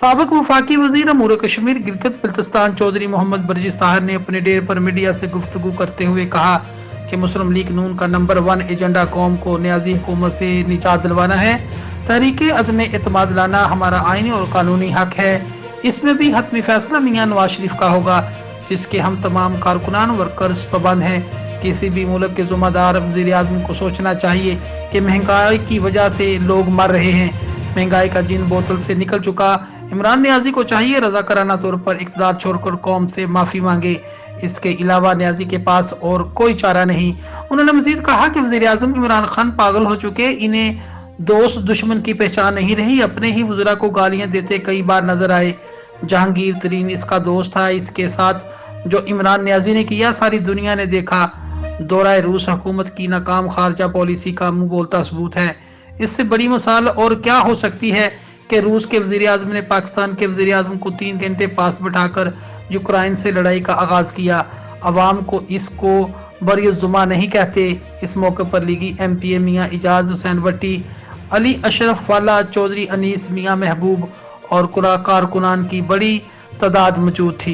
साबिक वफाकी वजीर अमूर कश्मीर गिलगित बल्तिस्तान चौधरी मोहम्मद बर्जिस ताहिर ने अपने डेरे पर मीडिया से गुफ्तगू करते हुए कहा कि मुस्लिम लीग नून का नंबर 1 एजेंडा कौम को न्याजी हुकूमत से निजात दिलवाना है। तहरीक अदम एतमाद लाना हमारा आईनी और कानूनी हक है। इसमें भी हतमी फैसला मियां नवाज शरीफ का होगा, जिसके हम तमाम कारकुनान वर्कर्स पाबंद हैं। किसी भी मुल्क के ज़िम्मेदार वज़ीर आज़म को सोचना चाहिए कि महंगाई की वजह से लोग मर रहे हैं। महंगाई का जिन बोतल से निकल चुका। इमरान नियाजी को चाहिए रज़ाकाराना तौर पर इक़्तिदार छोड़कर कौम से माफ़ी मांगे। इसके अलावा नियाजी के पास और कोई चारा नहीं। उन्होंने मजीद कहा कि वज़ीर आज़म इमरान खान पागल हो चुके, इन्हें दोस्त दुश्मन की पहचान नहीं रही। अपने ही वज़रा को गालियां देते कई बार नजर आए। जहांगीर तरीन इसका दोस्त था। इसके साथ जो इमरान नियाजी ने किया सारी दुनिया ने देखा। दौरा रूस हुकूमत की नाकाम खारजा पॉलिसी का मुंह बोलता सबूत है। इससे बड़ी मिसाल और क्या हो सकती है कि रूस के वज़ीर आज़म ने पाकिस्तान के वज़ीर आज़म को 3 घंटे पास बिठाकर यूक्रेन से लड़ाई का आगाज किया। अवाम को इसको बरियजुमा नहीं कहते। इस मौके पर लीगी MPA मियां इजाज हुसैन भट्टी, अली अशरफ वाला, चौधरी अनीस, मियां महबूब और कारकुनान की बड़ी तादाद मौजूद थी।